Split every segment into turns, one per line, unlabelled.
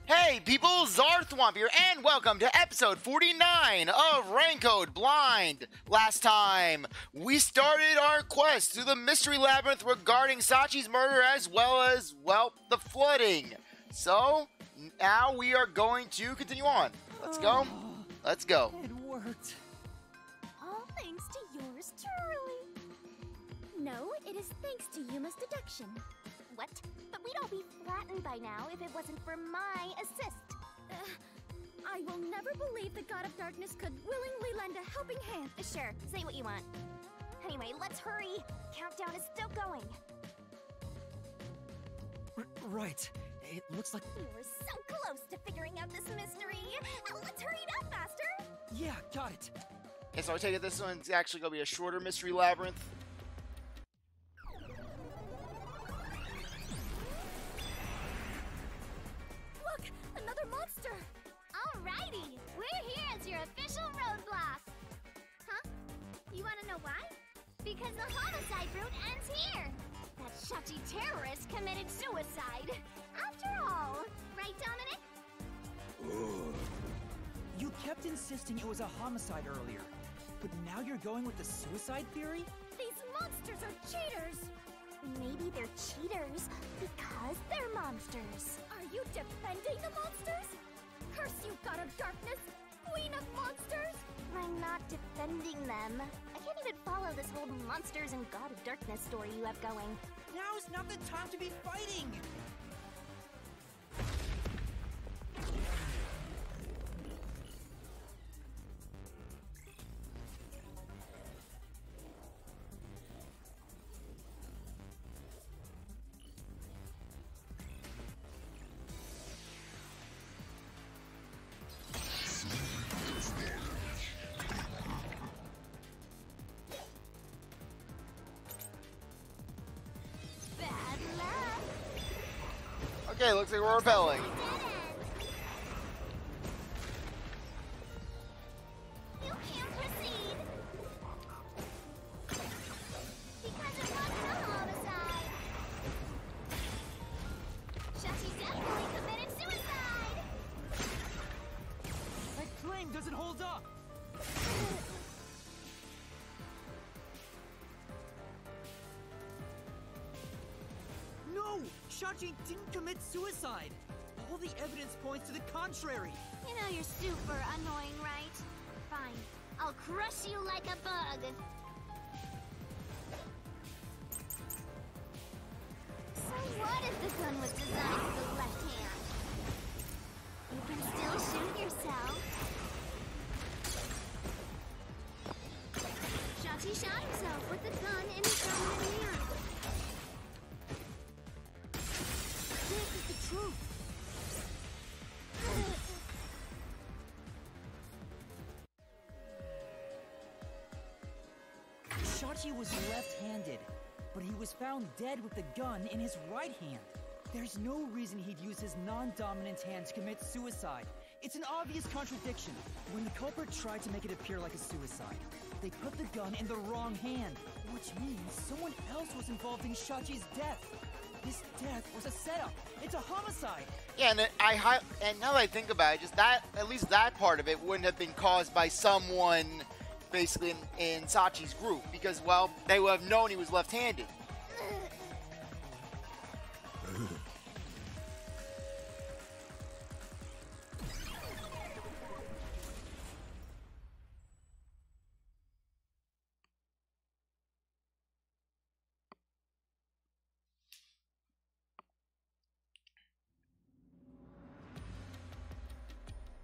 Hey people, CzarThwomp here, and welcome to episode 49 of Rank Code Blind. Last time, we started our quest through the Mystery Labyrinth regarding Sachi's murder as well as, well, the flooding. So, now we are going to continue on. Let's go. Let's go.
It worked.
All thanks to yours truly. No, it is thanks to Yuma's deduction. What? But we'd all be flattened by now if it wasn't for my assist. I will never believe the God of Darkness could willingly lend a helping hand. Sure, say what you want. Anyway, let's hurry. Countdown is still going.
Right. It looks like...
We were so close to figuring out this mystery. Let's hurry it up faster.
Yeah, got it.
Okay, so I take it this one's actually going to be a shorter Mystery Labyrinth.
Look, another monster. Alrighty, we're here as your official roadblock. Huh? You want to know why? Because the homicide route ends here. That Shachi terrorist committed suicide. After all, right, Dominic?
You kept insisting it was a homicide earlier, but now you're going with the suicide theory?
These monsters are cheaters. Maybe they're cheaters because they're monsters. Are you defending the monsters? Curse you, God of Darkness, Queen of Monsters! I'm not defending them. I can't even follow this whole monsters and God of Darkness story you have going.
Now's not the time to be fighting!
Bad luck!
Okay, looks like we're repelling.
You can't proceed. Because it wasn't a homicide. Shachi definitely committed suicide.
That claim doesn't hold up! No! Shachi didn't commit suicide! All the evidence points to the contrary!
You know you're super annoying, right? Fine. I'll crush you like a bug. So what if the gun was designed for the left hand? You can still shoot yourself. Shachi shot himself with the gun in his dominant hand.
This is the truth! Shachi was left-handed, but he was found dead with the gun in his right hand. There's no reason he'd use his non-dominant hand to commit suicide. It's an obvious contradiction. When the culprit tried to make it appear like a suicide, they put the gun in the wrong hand, which means someone else was involved in Shachi's death. This death was a setup. It's a homicide.
Yeah, and and now that I think about it, just that, at least that part of it wouldn't have been caused by someone basically in Sachi's group, because, well, they would have known he was left-handed.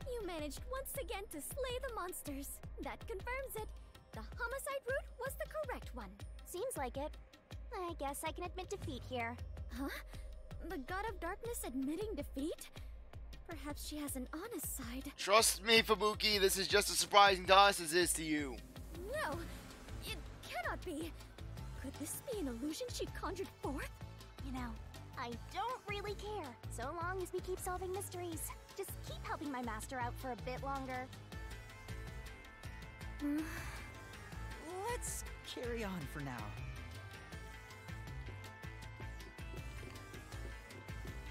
You managed once again to slay the monsters. That confirms it. The homicide route was the correct one. Seems like it. I guess I can admit defeat here. Huh? The God of Darkness admitting defeat? Perhaps she has an honest side.
Trust me, Fubuki, this is just as surprising to us as it is to you.
No! It cannot be! Could this be an illusion she conjured forth? You know, I don't really care, so long as we keep solving mysteries. Just keep helping my master out for a bit longer.
Let's carry on for now.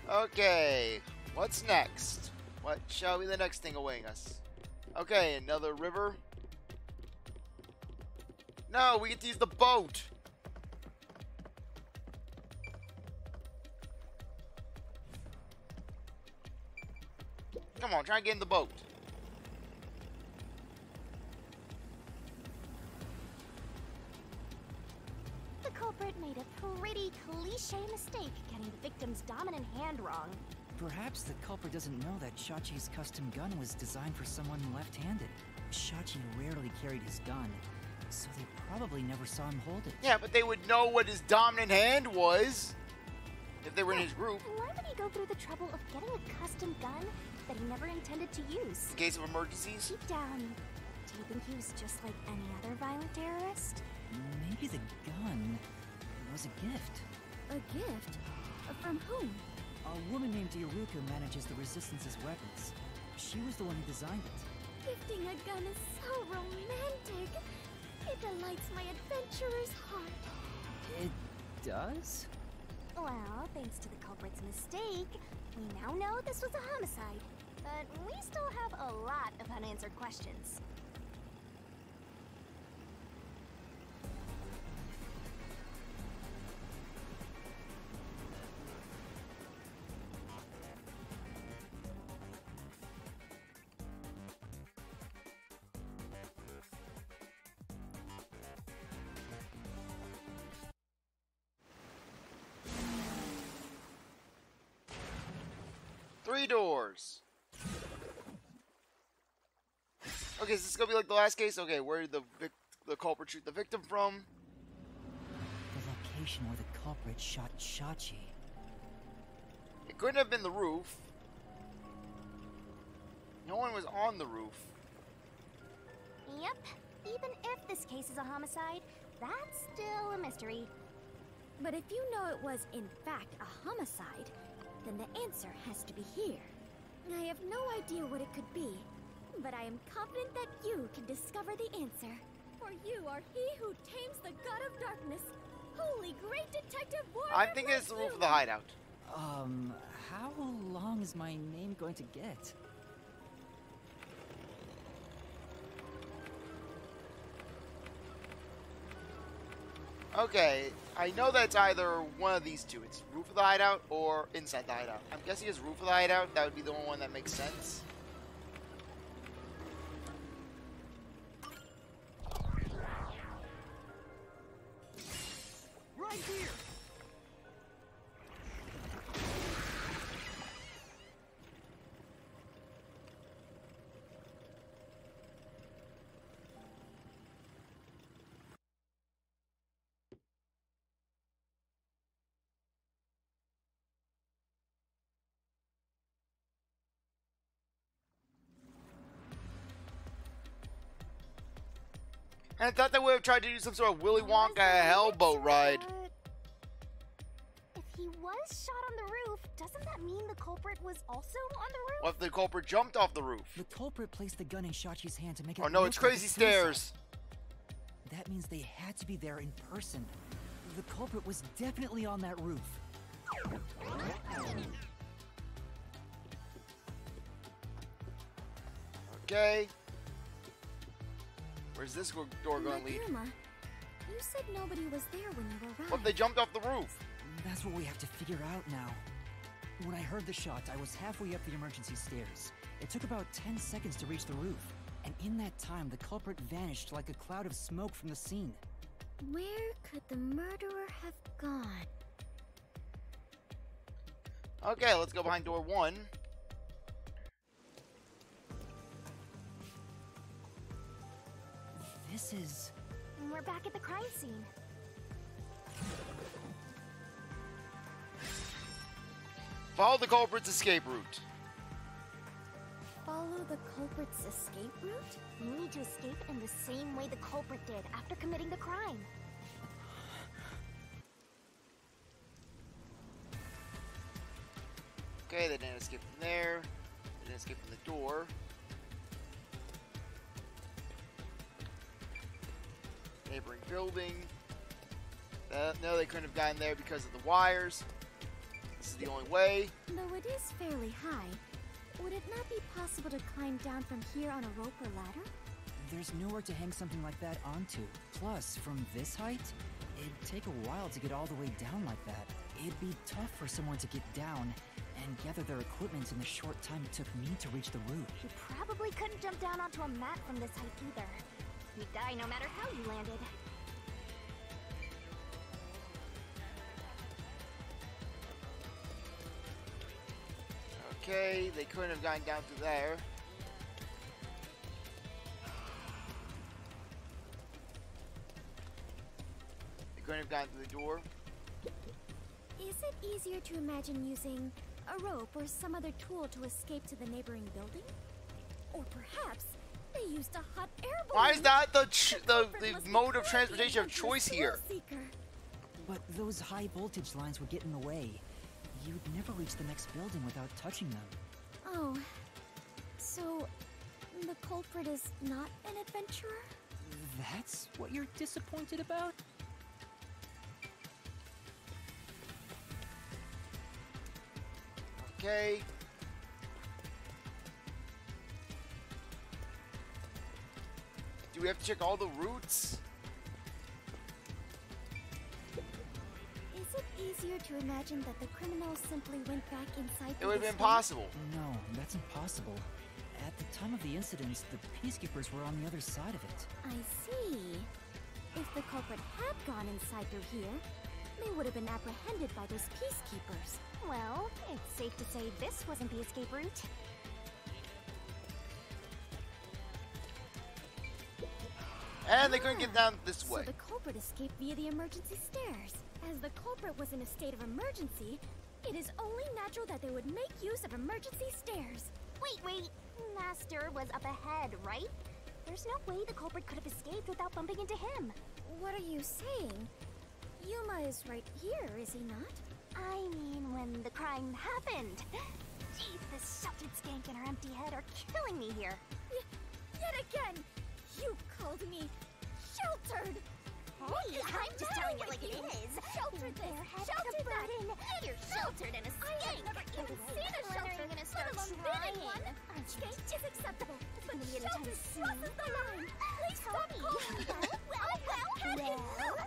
Okay, What's next? What shall be the next thing awaiting us? Okay, another river. No, we get to use the boat. Come on, try and get in the boat.
The culprit made a pretty cliche mistake getting the victim's dominant hand wrong.
Perhaps the culprit doesn't know that Shachi's custom gun was designed for someone left-handed. Shachi rarely carried his gun, so they probably never saw him hold it.
Yeah, but they would know what his dominant hand was if they were in his group.
Why would he go through the trouble of getting a custom gun that he never intended to use?
In case of emergencies?
Deep down, do you think he was just like any other violent terrorist?
Maybe the gun was a gift.
A gift? From whom?
A woman named Iruka manages the Resistance's weapons. She was the one who designed it.
Gifting a gun is so romantic. It delights my adventurer's heart.
It does?
Well, thanks to the culprit's mistake, we now know this was a homicide. But we still have a lot of unanswered questions.
Three doors. Okay, is this gonna be like the last case? Okay, where did the culprit shoot the victim from?
The location where the culprit shot Shachi.
It couldn't have been the roof. No one was on the roof.
Yep. Even if this case is a homicide, that's still a mystery. But if you know it was, in fact, a homicide, then the answer has to be here. I have no idea what it could be, but I am confident that you can discover the answer. For you are he who tames the god of darkness. Holy great detective warrior!
I think it's the roof of the hideout.
How long is my name going to get?
Okay, I know that's either one of these two. It's roof of the hideout or inside the hideout. I'm guessing it's roof of the hideout. That would be the only one that makes sense.
Right here!
And I thought they would have tried to do some sort of Willy Wonka hellboat ride.
If he was shot on the roof, doesn't that mean the culprit was also on the roof?
What if the culprit jumped off the roof?
The culprit placed the gun in Shachi's hand to make it
Oh no,
look
it's
like a
crazy
suicide.
stairs.
That means they had to be there in person. The culprit was definitely on that roof.
Okay. Where's this door going to lead?
Yuma, you said nobody was there when you arrived.
What if they jumped off the roof?
That's what we have to figure out now. When I heard the shot, I was halfway up the emergency stairs. It took about 10 seconds to reach the roof. And in that time, the culprit vanished like a cloud of smoke from the scene.
Where could the murderer have gone?
Okay, let's go behind door 1.
This is...
We're back at the crime scene.
Follow the culprit's escape route.
Follow the culprit's escape route? You need to escape in the same way the culprit did after committing the crime.
Okay, they didn't escape from there. They didn't escape from the door. Neighboring building. No, they couldn't have gotten there because of the wires. This is the only way.
Though it is fairly high, would it not be possible to climb down from here on a rope or ladder?
There's nowhere to hang something like that onto. Plus, from this height, it'd take a while to get all the way down like that. It'd be tough for someone to get down and gather their equipment in the short time it took me to reach the roof.
You probably couldn't jump down onto a mat from this height either. You'd die no matter how you landed.
Okay, they couldn't have gotten down through there. They couldn't have gotten through the door.
Is it easier to imagine using a rope or some other tool to escape to the neighboring building? Or perhaps they used a hot air balloon.
Why is that the mode of transportation of choice here?
But those high voltage lines would get in the way. You'd never reach the next building without touching them.
Oh, so the culprit is not an adventurer?
That's what you're disappointed about?
Okay. Do we have to check all the routes?
Is it easier to imagine that the criminals simply went back inside?
It would have been possible.
No, that's impossible. At the time of the incidents, the peacekeepers were on the other side of it.
I see. If the culprit had gone inside through here, they would have been apprehended by those peacekeepers. Well, it's safe to say this wasn't the escape route.
And they couldn't get down this way.
So the culprit escaped via the emergency stairs. As the culprit was in a state of emergency, it is only natural that they would make use of emergency stairs. Wait. Master was up ahead, right? There's no way the culprit could have escaped without bumping into him. What are you saying? Yuma is right here, is he not? I mean, when the crime happened. Jeez, this sheltered skank and her empty head are killing me here. Yet again, you called me sheltered. Hey, I'm just telling it like it is. Sheltered there, sheltered that. You're sheltered in a skank. I have never even seen a shelter, let alone been in one. Skank is acceptable, but sheltered crosses the line. Please stop calling me that. Well.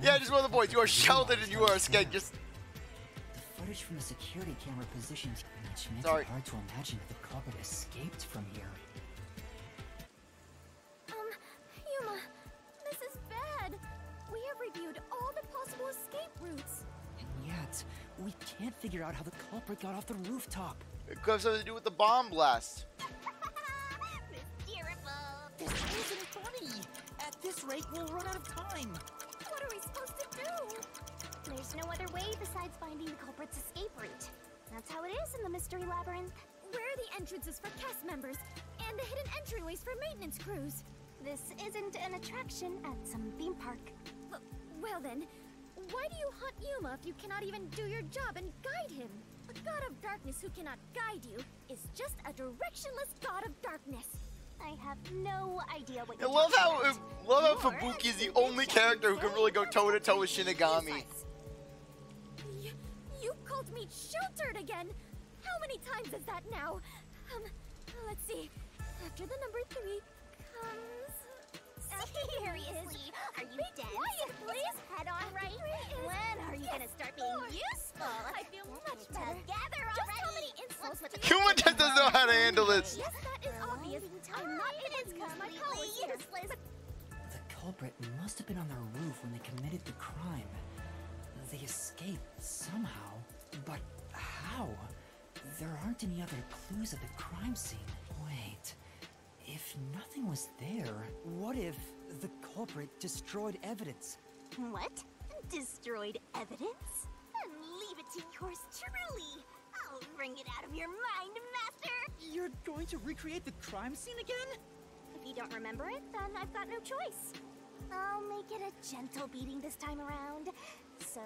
Yeah, just one of the boys. You are sheltered and you are a skank. Just.
The footage from the security camera positions, which makes
Sorry.
it hard to imagine that the culprit escaped from here.
Yuma, this is bad. We have reviewed all the possible escape routes.
And yet, we can't figure out how the culprit got off the rooftop.
It could have something to do with the bomb blast.
This isn't funny. At this rate, we'll run out of time.
What are we supposed to do? There's no other way besides finding the culprit's escape route. That's how it is in the Mystery Labyrinth. Where are the entrances for cast members and the hidden entryways for maintenance crews? This isn't an attraction at some theme park. Well then, why do you hunt Yuma if you cannot even do your job and guide him? A god of darkness who cannot guide you is just a directionless god of darkness. I have no idea what you're
Love how
talking about.
Fubuki is the only character who can really go toe to toe with Shinigami.
You called me sheltered again. How many times is that now? Let's see. After the number 3 comes. Seriously, are you dead? Quiet, please. Head on right. When are you gonna start being useful? I feel much better. Together already. Just how many insults do you
Yuma just doesn't know how to handle this.
Yes, that is obvious. I'm not able to use my powers here.
The culprit must have been on the roof when they committed the crime. They escaped somehow, but how? There aren't any other clues at the crime scene. Wait, if nothing was there, what if the culprit destroyed evidence?
What? Destroyed evidence? Leave it to yours truly. I'll wring it out of your mind, Master.
You're going to recreate the crime scene again?
If you don't remember it, then I've got no choice. I'll make it a gentle beating this time around. So,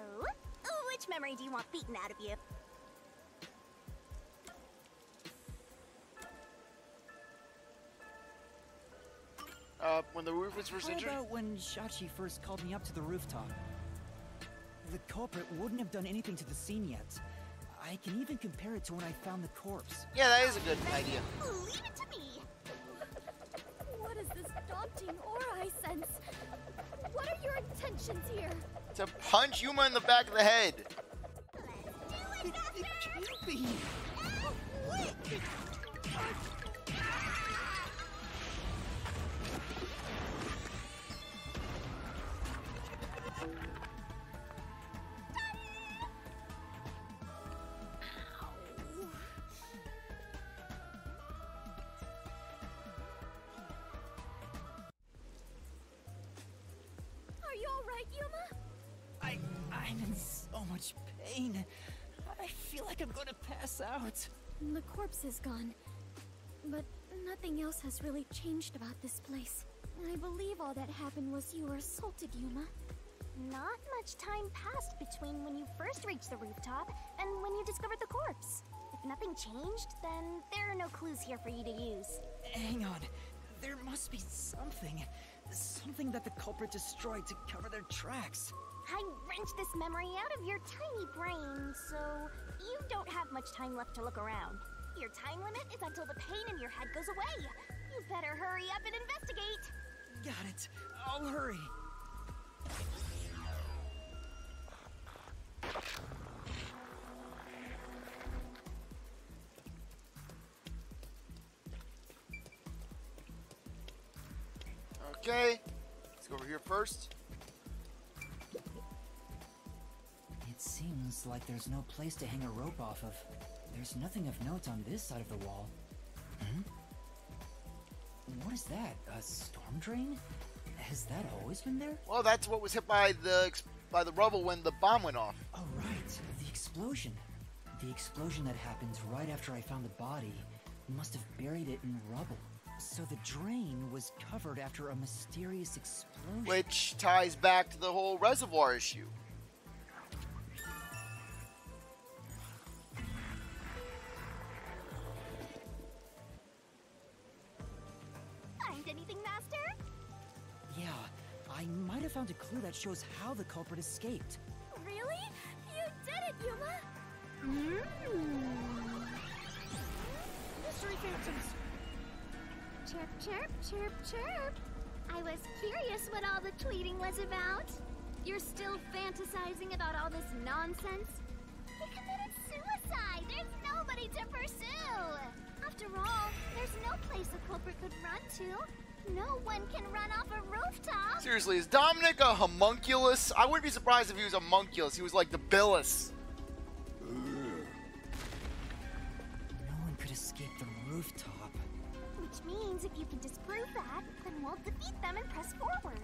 which memory do you want beaten out of you?
When the roof was first
How
injured?
about when Shachi first called me up to the rooftop? The culprit wouldn't have done anything to the scene yet. I can even compare it to when I found the corpse.
Yeah, that is a good idea.
Leave it to me! What is this daunting aura I sense? What are your intentions here?
To punch Yuma in the back of the head.
It can't be.
Are you alright, Yuma?
I'm in so much pain. I feel like I'm gonna pass out.
The corpse is gone, but nothing else has really changed about this place. I believe all that happened was you were assaulted, Yuma. Not much time passed between when you first reached the rooftop and when you discovered the corpse. If nothing changed, then there are no clues here for you to use.
Hang on. There must be something. Something that the culprit destroyed to cover their tracks.
I wrenched this memory out of your tiny brain, so you don't have much time left to look around. Your time limit is until the pain in your head goes away. You better hurry up and investigate.
Got it. I'll hurry.
Okay, let's go over here first.
It seems like there's no place to hang a rope off of. There's nothing of note on this side of the wall. What is that? A storm drain? Has that always been there?
Well, that's what was hit by the rubble when the bomb went off.
Oh, right. The explosion. The explosion that happened right after I found the body must have buried it in rubble. So the drain was covered after a mysterious explosion.
Which ties back to the whole reservoir issue.
Find anything, Master?
Yeah, I might have found a clue that shows how the culprit escaped.
Really? You did it, Yuma!
Mystery phantoms!
Chirp, chirp, chirp, chirp. I was curious what all the tweeting was about. You're still fantasizing about all this nonsense? He committed suicide. There's nobody to pursue. After all, there's no place a culprit could run to. No one can run off a rooftop.
Seriously, is Dominic a homunculus? I wouldn't be surprised if he was a homunculus. He was like the Billis.
No one could escape the rooftop.
Which means if you can disprove that, then we'll defeat them and press forward.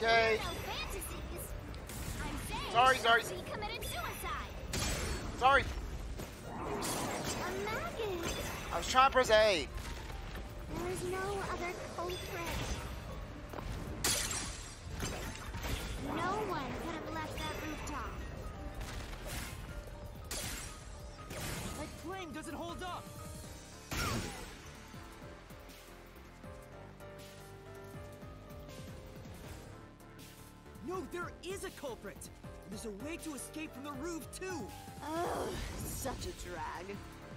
Okay. Sorry.
She committed suicide.
Sorry.
A maggot.
I was trying to press A.
There is no other culprit. No one could have left that rooftop.
My plane doesn't hold up! No, there is a culprit! There's a way to escape from the roof, too!
Oh, such a drag.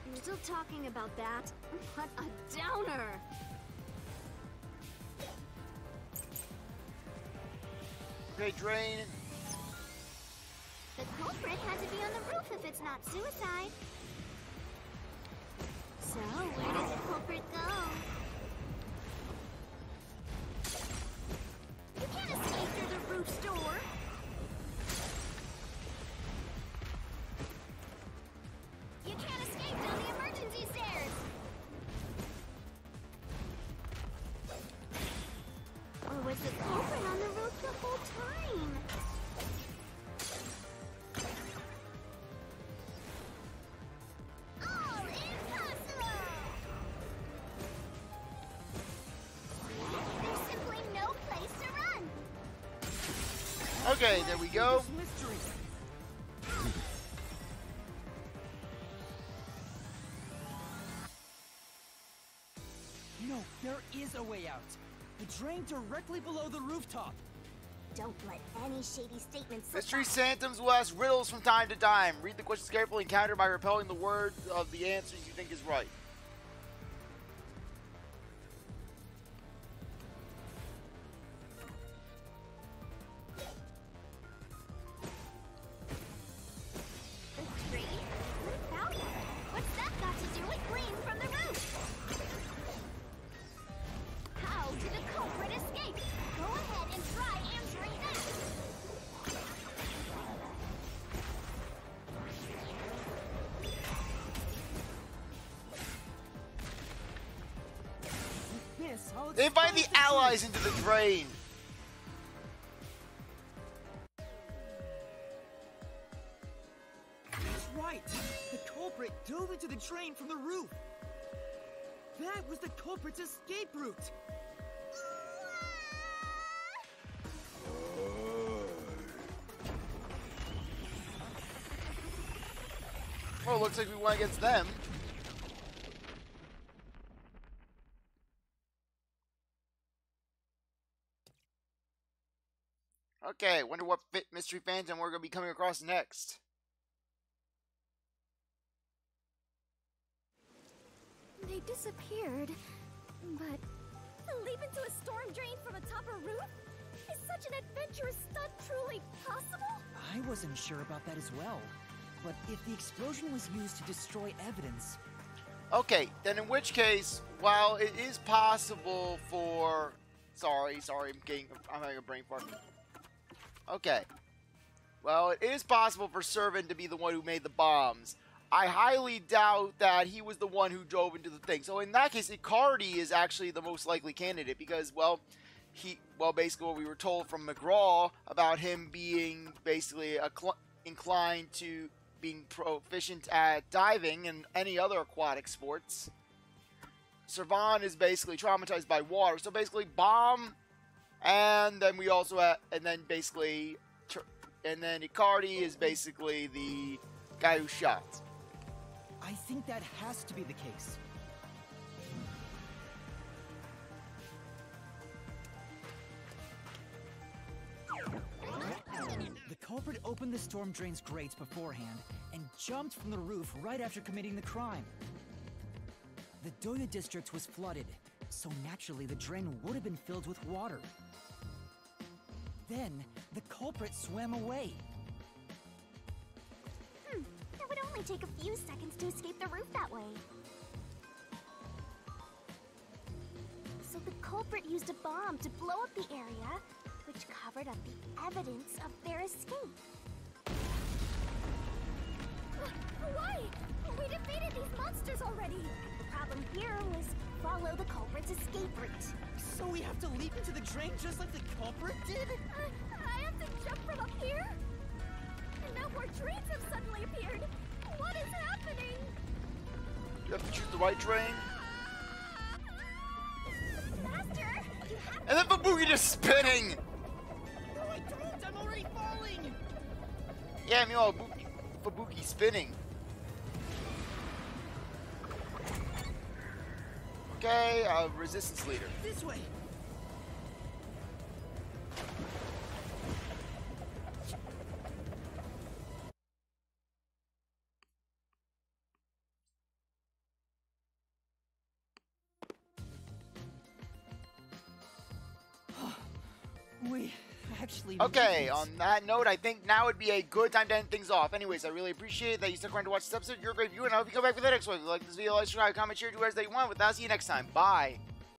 You're still talking about that? What a downer!
Okay, drain.
The culprit had to be on the roof if it's not suicide. So, where does the culprit go? You can't escape through the roof's door. You can't escape down the emergency stairs. Or was the culprit on the roof the whole time?
Okay, there we go.
Mystery. No, there is a way out. The drain directly below the rooftop.
Don't let any shady statements slip
Mystery
by.
Phantoms will ask riddles from time to time. Read the questions carefully and counter by repelling the word of the answers you think is right.
Mystery? Found it. What's that got to do with green from the roof? How did the culprit escape? Go ahead and try answering that.
With this, I'll
They invite
expose
the allies
truth.
into the drain.
That's right. The culprit dove into the drain from the roof. That was the culprit's escape route.
Well, looks like we won against them. Okay, wonder what Mystery Phantom we're going to be coming across next.
They disappeared, but to leap into a storm drain from atop a roof? Is such an adventurous stunt truly possible?
I wasn't sure about that as well. But if the explosion was used to destroy evidence,
Okay, then in which case, while it is possible for... Sorry, I'm having a brain fart. Okay. Well, it is possible for Servant to be the one who made the bombs. I highly doubt that he was the one who drove into the thing. So in that case, Icardi is actually the most likely candidate because, well, basically what we were told from McGraw about him being basically inclined to being proficient at diving and any other aquatic sports. Servan is basically traumatized by water. So basically bomb, and then we also have, and then Icardi is basically the guy who shot.
I think that has to be the case. The culprit opened the storm drain's grates beforehand and jumped from the roof right after committing the crime. The Doya district was flooded, so naturally the drain would have been filled with water. Then, the culprit swam away.
It would only take a few seconds to escape the roof that way. So the culprit used a bomb to blow up the area, which covered up the evidence of their escape. Why? We defeated these monsters already. The problem here was follow the culprit's escape route.
So we have to leap into the drain just like the culprit did?
I have to jump from up here? And now more trains have suddenly appeared. What is happening?
You have to choose the right train.
Faster! You have
And then Fubuki just spinning!
No, I don't! I'm already falling!
Yeah, meanwhile, Fubuki spinning. Okay, resistance leader.
This way! We actually
Okay,
made it.
on that note, I think now would be a good time to end things off. Anyways, I really appreciate that you stuck around to watch this episode. You're a great viewer, and I hope you come back for the next one. If you like this video, like, subscribe, comment, share, do whatever that you want. With that, I'll see you next time. Bye.